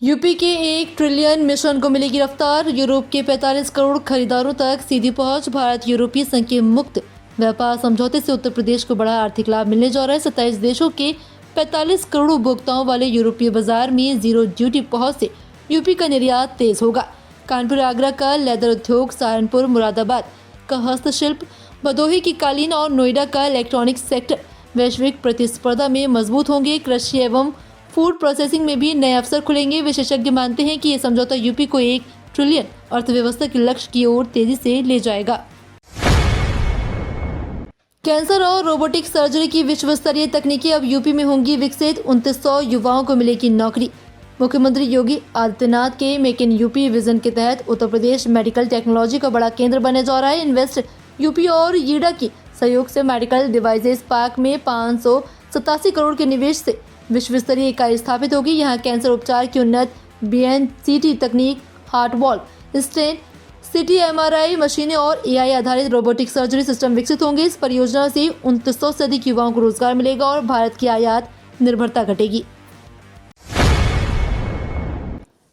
UP के 1 trillion mission को मिलेगी रफ्तार। यूरोप के 45 करोड़ खरीदारों तक सीधी पहुंच। भारत यूरोपीय संघ के मुक्त व्यापार समझौते से उत्तर प्रदेश को बड़ा आर्थिक लाभ मिलने जा रहा है। 27 देशों के 45 करोड़ उपभोक्ताओं वाले यूरोपीय बाजार में जीरो ड्यूटी पहुंच से यूपी का निर्यात तेज होगा। कानपुर आगरा का लेदर उद्योग, सहारनपुर मुरादाबाद का हस्तशिल्प, भदोही की कालीन और नोएडा का इलेक्ट्रॉनिक सेक्टर वैश्विक प्रतिस्पर्धा में मजबूत होंगे। कृषि एवं फूड प्रोसेसिंग में भी नए अवसर खुलेंगे। विशेषज्ञ मानते हैं कि यह समझौता यूपी को 1 ट्रिलियन अर्थव्यवस्था के लक्ष्य की ओर तेजी से ले जाएगा। कैंसर और रोबोटिक सर्जरी की विश्व स्तरीय तकनीकें अब यूपी में होंगी विकसित। 2900 युवाओं को मिलेगी नौकरी। मुख्यमंत्री योगी आदित्यनाथ के मेक इन यूपी विजन के तहत उत्तर प्रदेश मेडिकल टेक्नोलॉजी का बड़ा केंद्र बनने जा रहा है। इन्वेस्ट यूपी और ईडा की सहयोग से मेडिकल डिवाइसेस पार्क में 587 करोड़ के निवेश से विश्व स्तरीय इकाई स्थापित होगी। यहाँ कैंसर उपचार की उन्नत BNCT तकनीक, heart valve, stent, CT MRI मशीनें और AI आधारित रोबोटिक सर्जरी सिस्टम विकसित होंगे। इस परियोजना से 2900 से अधिक युवाओं को रोजगार मिलेगा और भारत की आयात निर्भरता घटेगी।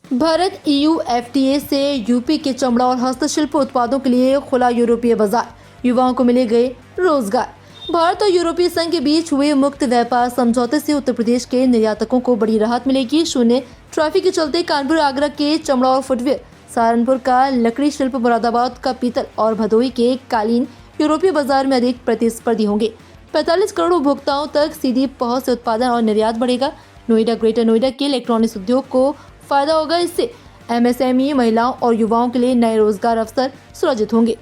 भारत EU FTA से यूपी के चमड़ा और हस्तशिल्प उत्पादों के लिए खुला यूरोपीय बाजार, युवाओं को मिले गए रोजगार। भारत और यूरोपीय संघ के बीच हुए मुक्त व्यापार समझौते से उत्तर प्रदेश के निर्यातकों को बड़ी राहत मिलेगी। शून्य ट्रैफिक के चलते कानपुर आगरा के चमड़ा और फुटवेयर, सहारनपुर का लकड़ी शिल्प, मुरादाबाद का पीतल और भदोही के कालीन यूरोपीय बाजार में अधिक प्रतिस्पर्धी होंगे। 45 करोड़ उपभोक्ताओं तक सीधी पहुंच से उत्पादन और निर्यात बढ़ेगा। नोएडा, ग्रेटर नोएडा के इलेक्ट्रॉनिक्स उद्योग को फायदा होगा। इससे MSME, महिलाओं और युवाओं के लिए नए रोजगार अवसर सृजित होंगे।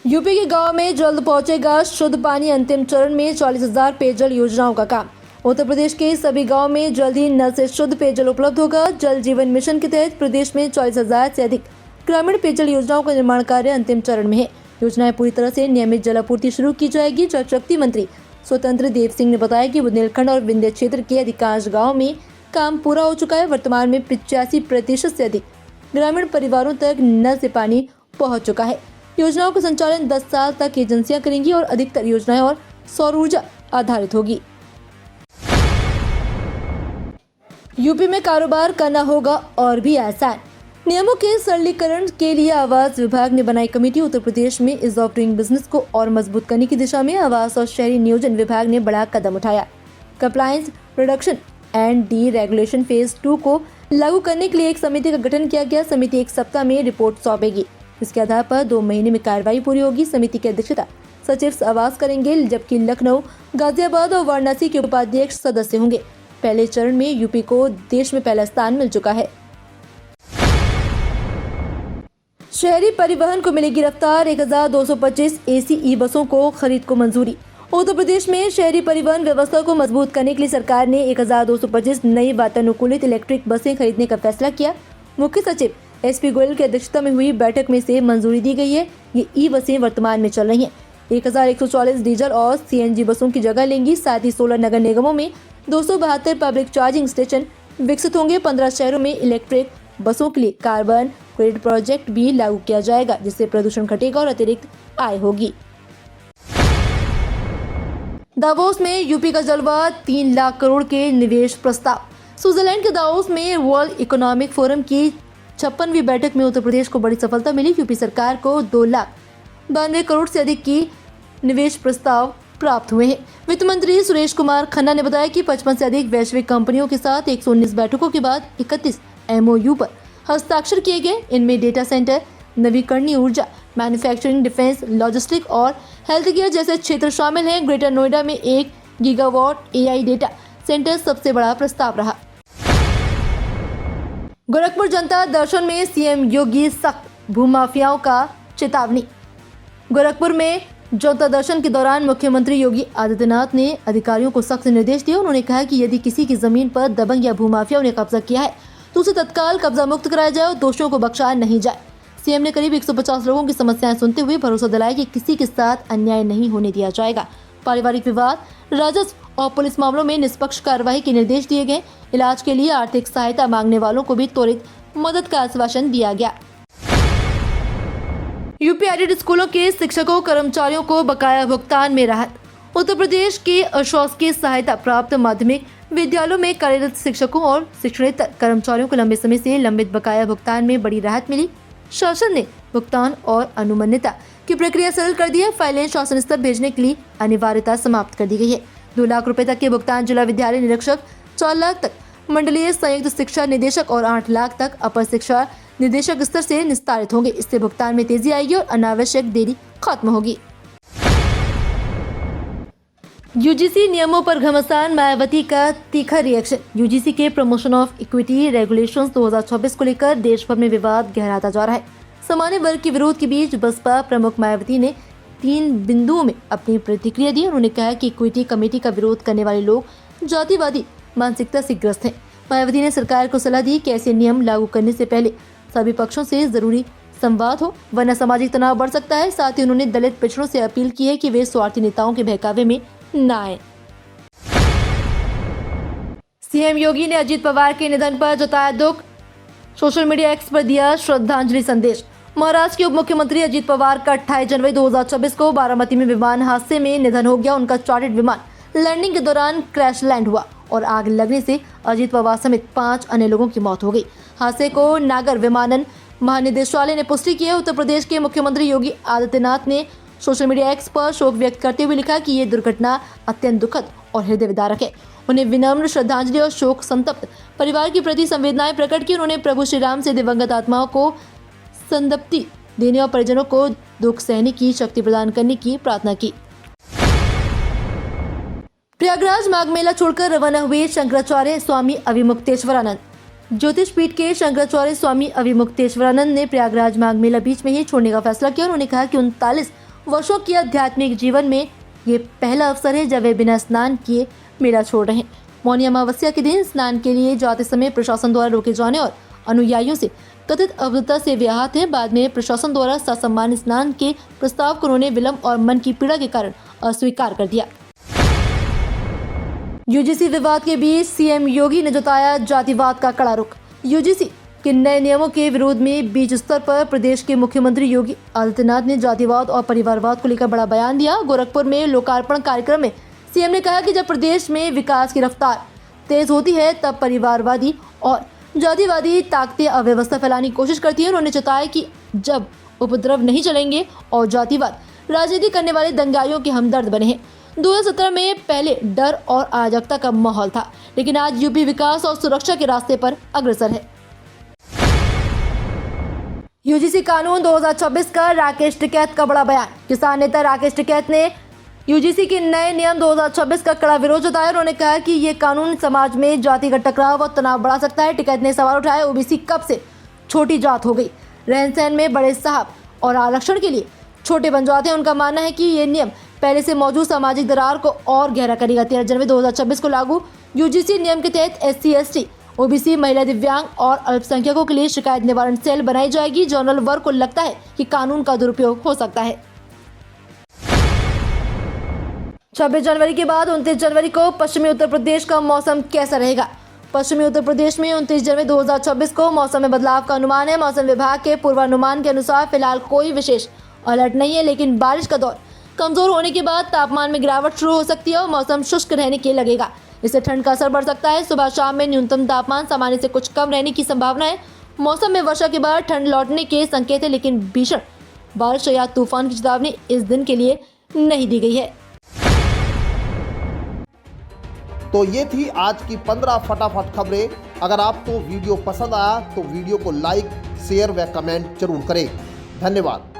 यूपी के गांव में जल्द पहुंचेगा शुद्ध पानी। अंतिम चरण में 40,000 पेयजल योजनाओं का काम। उत्तर प्रदेश के सभी गांव में जल्द ही नल से शुद्ध पेयजल उपलब्ध होगा। जल जीवन मिशन के तहत प्रदेश में 40,000 से अधिक ग्रामीण पेयजल योजनाओं का निर्माण कार्य अंतिम चरण में है। योजनाएं पूरी तरह से नियमित जलापूर्ति शुरू की जाएगी। जल शक्ति मंत्री स्वतंत्र देव सिंह ने बताया कि बुंदेलखंड और विंध्य क्षेत्र के अधिकांश गाँव में काम पूरा हो चुका है। वर्तमान में 85% से अधिक ग्रामीण परिवारों तक नल से पानी पहुँच चुका है। योजनाओं का संचालन 10 साल तक एजेंसियां करेंगी और अधिकतर योजनाएं और सौर ऊर्जा आधारित होगी। यूपी में कारोबार करना होगा और भी आसान। नियमों के सरलीकरण के लिए आवास विभाग ने बनाई कमेटी। उत्तर प्रदेश में इज ऑफ डूइंग बिजनेस को और मजबूत करने की दिशा में आवास और शहरी नियोजन विभाग ने बड़ा कदम उठाया। Compliance, reduction and D regulation phase 2 को लागू करने के लिए एक समिति का गठन किया गया। समिति 1 सप्ताह में रिपोर्ट सौंपेगी। इसके आधार पर 2 महीने में कार्रवाई पूरी होगी। समिति की अध्यक्षता सचिव आवास करेंगे, जबकि लखनऊ, गाजियाबाद और वाराणसी के उपाध्यक्ष सदस्य होंगे। पहले चरण में यूपी को देश में पहला स्थान मिल चुका है। शहरी परिवहन को मिलेगी रफ्तार। 1225 AC बसों को खरीद को मंजूरी। उत्तर प्रदेश में शहरी परिवहन व्यवस्था को मजबूत करने के लिए सरकार ने 1225 नई वातानुकूलित इलेक्ट्रिक बसें खरीदने का फैसला किया। मुख्य सचिव SP गोयल की अध्यक्षता में हुई बैठक में से मंजूरी दी गई है। ये बसें वर्तमान में चल रही हैं। 1144 डीजल और CNG बसों की जगह लेंगी। साथ ही 16 नगर निगमों में 272 पब्लिक चार्जिंग स्टेशन विकसित होंगे। 15 शहरों में इलेक्ट्रिक बसों के लिए कार्बन क्रेडिट प्रोजेक्ट भी लागू किया जाएगा, जिससे प्रदूषण घटेगा और अतिरिक्त आय होगी। दावोस में यूपी का जलवा, 3 लाख करोड़ के निवेश प्रस्ताव। स्विट्जरलैंड के दावोस में वर्ल्ड इकोनॉमिक फोरम की 56वीं बैठक में उत्तर प्रदेश को बड़ी सफलता मिली। यूपी सरकार को 2,92 करोड़ से अधिक की निवेश प्रस्ताव प्राप्त हुए हैं। वित्त मंत्री सुरेश कुमार खन्ना ने बताया कि 55 से अधिक वैश्विक कंपनियों के साथ 119 बैठकों के बाद 31 MOU पर हस्ताक्षर किए गए। इनमें डेटा सेंटर, नवीकरणीय ऊर्जा, मैन्युफैक्चरिंग, डिफेंस, लॉजिस्टिक और हेल्थ केयर जैसे क्षेत्र शामिल हैं। ग्रेटर नोएडा में 1 गीगावाट AI डेटा सेंटर सबसे बड़ा प्रस्ताव रहा। गोरखपुर जनता दर्शन में CM योगी सख्त, भूमाफियाओं का चेतावनी। गोरखपुर में जनता दर्शन के दौरान मुख्यमंत्री योगी आदित्यनाथ ने अधिकारियों को सख्त निर्देश दिए। उन्होंने कहा कि यदि किसी की जमीन पर दबंग या भूमाफियाओं ने कब्जा किया है तो उसे तत्काल कब्जा मुक्त कराया जाए और दोषियों को बख्शा नहीं जाए। CM ने करीब 150 लोगों की समस्याएं सुनते हुए भरोसा दिलाया कि किसी के साथ अन्याय नहीं होने दिया जाएगा। पारिवारिक विवाद, राजस्व और पुलिस मामलों में निष्पक्ष कार्रवाई के निर्देश दिए गए। इलाज के लिए आर्थिक सहायता मांगने वालों को भी त्वरित मदद का आश्वासन दिया गया। यूपी एडेड स्कूलों के शिक्षकों कर्मचारियों को बकाया भुगतान में राहत। उत्तर प्रदेश के अशासकीय सहायता प्राप्त माध्यमिक विद्यालयों में कार्यरत शिक्षकों और शिक्षणेतर कर्मचारियों को लंबे समय से लंबित बकाया भुगतान में बड़ी राहत मिली। शासन ने भुगतान और अनुमन्यता की प्रक्रिया सरल कर दी है। फाइलें शासन स्तर भेजने के लिए अनिवार्यता समाप्त कर दी गई है। 2 लाख रुपए तक के भुगतान जिला विद्यालय निरीक्षक, 4 लाख तक मंडलीय संयुक्त शिक्षा निदेशक और 8 लाख तक अपर शिक्षा निदेशक स्तर से निस्तारित होंगे। इससे भुगतान में तेजी आएगी और अनावश्यक देरी खत्म होगी। यूजीसी नियमों पर घमासान, मायावती का तीखा रिएक्शन। यूजीसी के प्रमोशन ऑफ इक्विटी रेगुलेशंस 2024 को लेकर देश भर में विवाद गहराता जा रहा है। सामान्य वर्ग के विरोध के बीच बसपा प्रमुख मायावती ने 3 बिंदुओं में अपनी प्रतिक्रिया दी। उन्होंने कहा कि इक्विटी कमेटी का विरोध करने वाले लोग जातिवादी मानसिकता से ग्रस्त हैं। मायावती ने सरकार को सलाह दी कि ऐसे नियम लागू करने से पहले सभी पक्षों से जरूरी संवाद हो, वरना सामाजिक तनाव बढ़ सकता है। साथ ही उन्होंने दलित पिछड़ों से अपील की है कि वे स्वार्थी नेताओं के बहकावे में न आए। सीएम योगी ने अजीत पवार के निधन पर जताया दुख। सोशल मीडिया एक्स पर दिया श्रद्धांजलि संदेश। महाराष्ट्र के उप मुख्यमंत्री अजीत पवार का 28 जनवरी 2024 को बारामती में विमान हादसे में निधन हो गया। उनका चार्टर्ड विमान लैंडिंग के दौरान क्रैश लैंड हुआ और आग लगने से अजीत पवार समेत 5 अन्य लोगों की मौत हो गई। हादसे को नागर विमानन महानिदेशालय ने पुष्टि की है। उत्तर प्रदेश के मुख्यमंत्री योगी आदित्यनाथ ने सोशल मीडिया एक्स पर शोक व्यक्त करते हुए लिखा कि ये दुर्घटना अत्यंत दुखद और हृदय विदारक है। उन्हें विनम्र श्रद्धांजलि और शोक संतप्त परिवार के प्रति संवेदनाएं प्रकट की। उन्होंने प्रभु श्री राम से दिवंगत आत्माओं को संतप्ति देने और परिजनों को दुख सहने की शक्ति प्रदान करने की प्रार्थना की। प्रयागराज माघ मेला छोड़कर रवाना हुए शंकराचार्य स्वामी अविमुक्तेश्वरानंद। ज्योतिष पीठ के शंकराचार्य स्वामी अविमुक्तेश्वरानंद ने प्रयागराज माघ मेला बीच में ही छोड़ने का फैसला किया। उन्होंने कहा कि 39 वर्षों के आध्यात्मिक जीवन में ये पहला अवसर है जब वे बिना स्नान किए मेला छोड़ रहे हैं। मौनी अमावस्या के दिन स्नान के लिए जाते समय प्रशासन द्वारा रोके जाने और अनुयायियों से कथित अभद्रता से वे आहत हैं। बाद में प्रशासन द्वारा ससम्मान स्नान के प्रस्ताव को उन्होंने विलंब और मन की पीड़ा के कारण अस्वीकार कर दिया। यूजीसी विवाद के बीच सीएम योगी ने जताया जातिवाद का कड़ा रुख। यूजीसी के नए नियमों के विरोध में बीच स्तर पर प्रदेश के मुख्यमंत्री योगी आदित्यनाथ ने जातिवाद और परिवारवाद को लेकर बड़ा बयान दिया। गोरखपुर में लोकार्पण कार्यक्रम में सीएम ने कहा कि जब प्रदेश में विकास की रफ्तार तेज होती है तब परिवारवादी और जातिवादी ताकतें अव्यवस्था फैलाने की कोशिश करती है। उन्होंने जताया कि जब उपद्रव नहीं चलेंगे और जातिवाद राजनीति करने वाले दंगाइयों के हमदर्द बने हैं। 2017 में पहले डर और अराजकता का माहौल था, लेकिन आज यूपी विकास और सुरक्षा के रास्ते पर अग्रसर है। यूजीसी कानून 2026 का राकेश टिकैत का बड़ा बयान। किसान नेता राकेश टिकैत ने यूजीसी के नए नियम 2026 का कड़ा विरोध जताया। उन्होंने कहा कि ये कानून समाज में जातिगत टकराव और तनाव बढ़ा सकता है। टिकैत ने सवाल उठाया, ओबीसी कब से छोटी जात हो गई? रहन सहन में बड़े साहब और आरक्षण के लिए छोटे बन जाते हैं। उनका मानना है कि ये नियम पहले से मौजूद सामाजिक दरार को और गहरा करेगा। 13 जनवरी 2026 को लागू यूजीसी नियम के तहत SC, ST, ओबीसी, महिला, दिव्यांग और अल्पसंख्यकों के लिए शिकायत निवारण सेल बनाई जाएगी। जनरल वर्ग को लगता है कि कानून का दुरुपयोग हो सकता है। 26 जनवरी के बाद 29 जनवरी को पश्चिमी उत्तर प्रदेश का मौसम कैसा रहेगा? पश्चिमी उत्तर प्रदेश में 29 जनवरी 2026 को मौसम में बदलाव का अनुमान है। मौसम विभाग के पूर्वानुमान के अनुसार फिलहाल कोई विशेष अलर्ट नहीं है, लेकिन बारिश का दौर कमजोर होने के बाद तापमान में गिरावट शुरू हो सकती है और मौसम शुष्क रहने के लगेगा। इससे ठंड का असर बढ़ सकता है। सुबह शाम में न्यूनतम तापमान सामान्य से कुछ कम रहने की संभावना है। मौसम में वर्षा के बाद ठंड लौटने के संकेत है, लेकिन भीषण बारिश या तूफान की चेतावनी इस दिन के लिए नहीं दी गई है। तो ये थी आज की 15 फटाफट खबरें। अगर आपको वीडियो पसंद आया तो वीडियो को लाइक, शेयर व कमेंट जरूर करें। धन्यवाद।